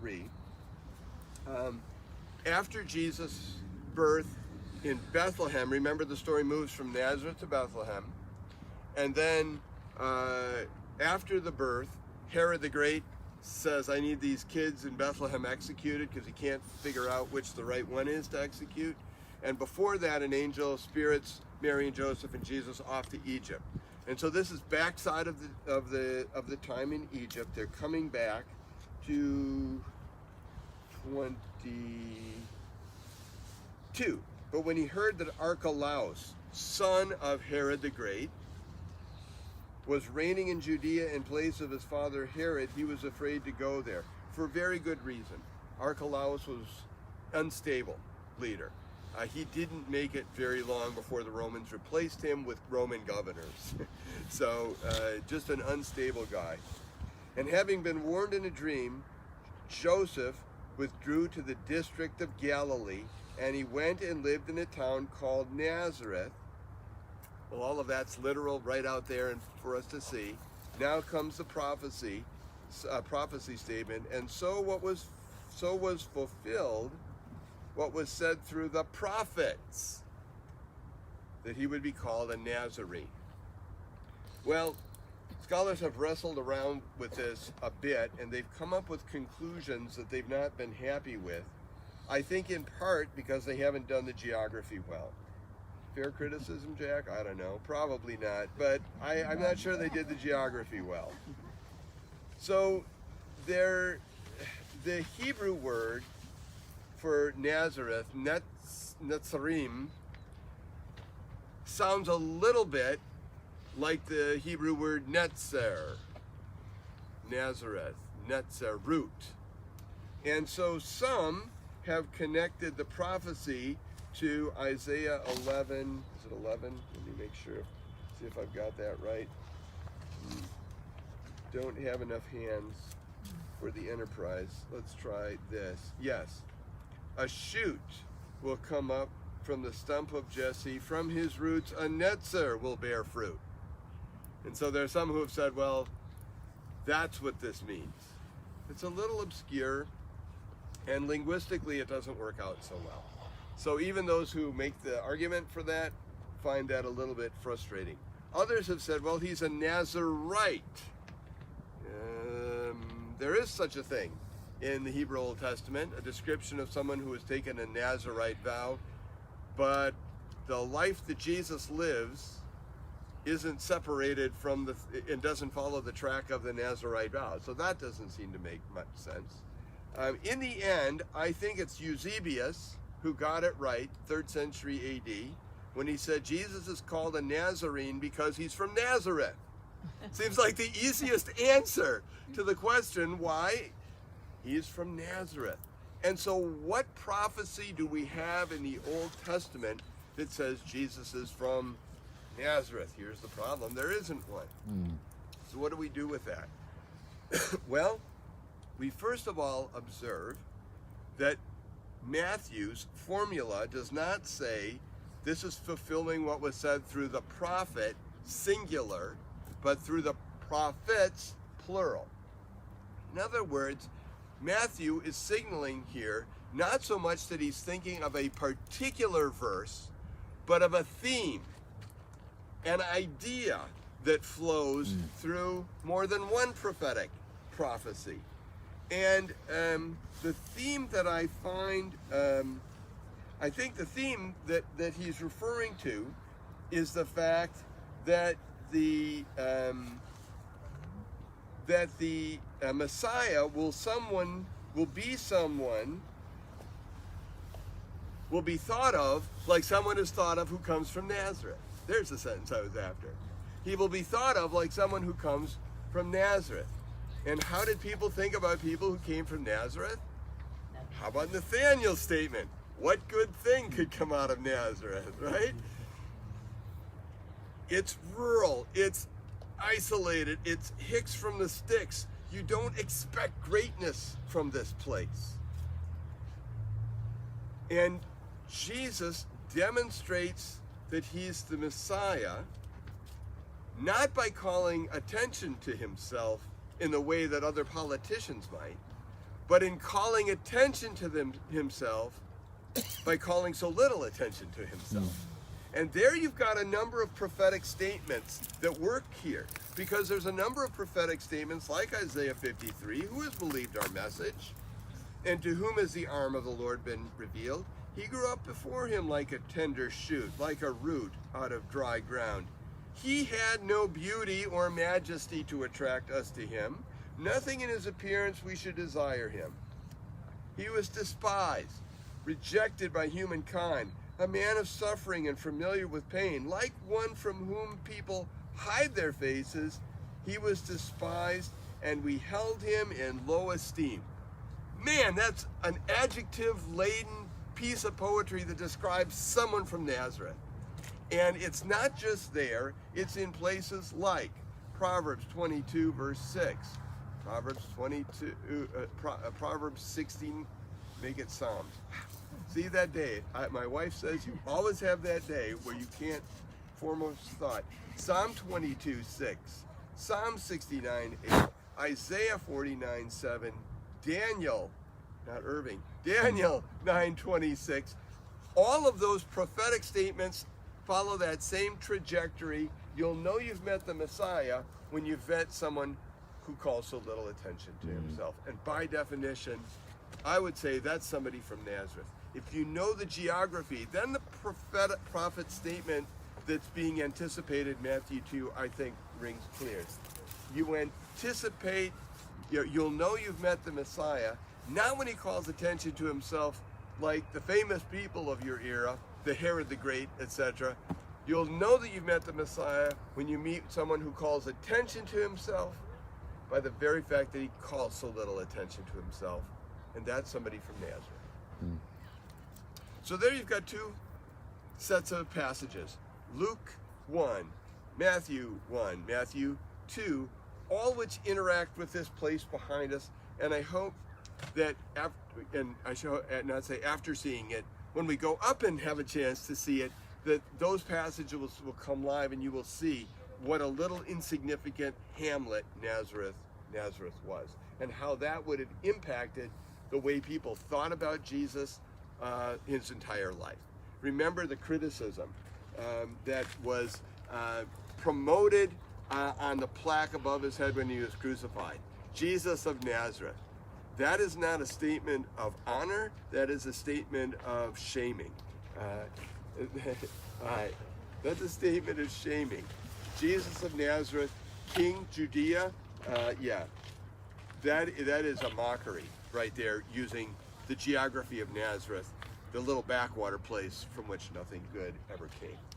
3. After Jesus' birth in Bethlehem, remember the story moves from Nazareth to Bethlehem, and then after the birth, Herod the Great says, I need these kids in Bethlehem executed because he can't figure out which the right one is to execute. And before that, an angel spirits Mary and Joseph and Jesus off to Egypt. And so this is backside of the time in Egypt. They're coming back to 22. But when he heard that Archelaus, son of Herod the Great, was reigning in Judea in place of his father Herod, he was afraid to go there for very good reason. Archelaus was unstable leader. He didn't make it very long before the Romans replaced him with Roman governors. So just an unstable guy. And having been warned in a dream, Joseph withdrew to the district of Galilee, and he went and lived in a town called Nazareth. Well, all of that's literal right out there and for us to see. Now comes the prophecy statement, and so was fulfilled what was said through the prophets, that he would be called a Nazarene. Well, scholars have wrestled around with this a bit, and they've come up with conclusions that they've not been happy with. I think in part because they haven't done the geography well. Fair criticism, Jack? I don't know. Probably not. But I'm not sure they did the geography well. So the Hebrew word for Nazareth, Nazarim, sounds a little bit like the Hebrew word Netzer. Nazareth, Netzerut. And so some have connected the prophecy to Isaiah 11. Is it 11? Let me make sure, see if I've got that right. Don't have enough hands for the enterprise. Let's try this. Yes. A shoot will come up from the stump of Jesse. From his roots, a netzer will bear fruit. And so there are some who have said, well, that's what this means. It's a little obscure, and linguistically it doesn't work out so well. So even those who make the argument for that find that a little bit frustrating. Others have said, well, he's a Nazarite. There is such a thing in the Hebrew Old Testament, a description of someone who has taken a Nazarite vow, but the life that Jesus lives isn't separated from and doesn't follow the track of the Nazarite vow. So that doesn't seem to make much sense. In the end, I think it's Eusebius who got it right, 3rd century AD, when he said Jesus is called a Nazarene because he's from Nazareth. Seems like the easiest answer to the question why he's from Nazareth. And so what prophecy do we have in the Old Testament that says Jesus is from Nazareth? Here's the problem. There isn't one. So what do we do with that? Well, we first of all observe that Matthew's formula does not say this is fulfilling what was said through the prophet, singular, but through the prophets, plural. In other words, Matthew is signaling here not so much that he's thinking of a particular verse, but of a theme, an idea that flows through more than one prophetic prophecy. And the theme that I find, I think the theme that he's referring to is the fact that the Messiah will be thought of like someone is thought of who comes from Nazareth. There's the sentence I was after. He will be thought of like someone who comes from Nazareth. And how did people think about people who came from Nazareth? How about Nathaniel's statement? What good thing could come out of Nazareth, right? It's rural, it's isolated, it's Hicks from the sticks. You don't expect greatness from this place. And Jesus demonstrates that he's the Messiah, not by calling attention to himself in the way that other politicians might, but in calling attention to himself by calling so little attention to himself. And there you've got a number of prophetic statements that work here, because there's a number of prophetic statements like Isaiah 53, who has believed our message, and to whom has the arm of the Lord been revealed? He grew up before him like a tender shoot, like a root out of dry ground. He had no beauty or majesty to attract us to him, nothing in his appearance we should desire him. He was despised, rejected by humankind, a man of suffering and familiar with pain, like one from whom people hide their faces. He was despised, and we held him in low esteem. Man, that's an adjective-laden piece of poetry that describes someone from Nazareth. And it's not just there, it's in places like Proverbs 22, verse 6. Proverbs 16, make it Psalms. See that day. My wife says you always have that day where you can't foremost thought. Psalm 22, 6. Psalm 69, 8. Isaiah 49, 7. Daniel, not Irving, Daniel 9, 26. All of those prophetic statements follow that same trajectory. You'll know you've met the Messiah when you've met someone who calls so little attention to himself. And by definition, I would say that's somebody from Nazareth. If you know the geography, then the prophet statement that's being anticipated in Matthew 2, I think, rings clear. You anticipate, you'll know you've met the Messiah, not when he calls attention to himself like the famous people of your era, the Herod the Great, etc. You'll know that you've met the Messiah when you meet someone who calls attention to himself by the very fact that he calls so little attention to himself. And that's somebody from Nazareth. So there you've got two sets of passages. Luke 1, Matthew 1, Matthew 2, all which interact with this place behind us. And I hope that, after seeing it, when we go up and have a chance to see it, that those passages will come live and you will see what a little insignificant hamlet Nazareth was, and how that would have impacted the way people thought about Jesus his entire life. Remember the criticism that was promoted on the plaque above his head when he was crucified. Jesus of Nazareth. That is not a statement of honor, that is a statement of shaming. That's a statement of shaming. Jesus of Nazareth, King Judea, that is a mockery right there, using the geography of Nazareth, the little backwater place from which nothing good ever came.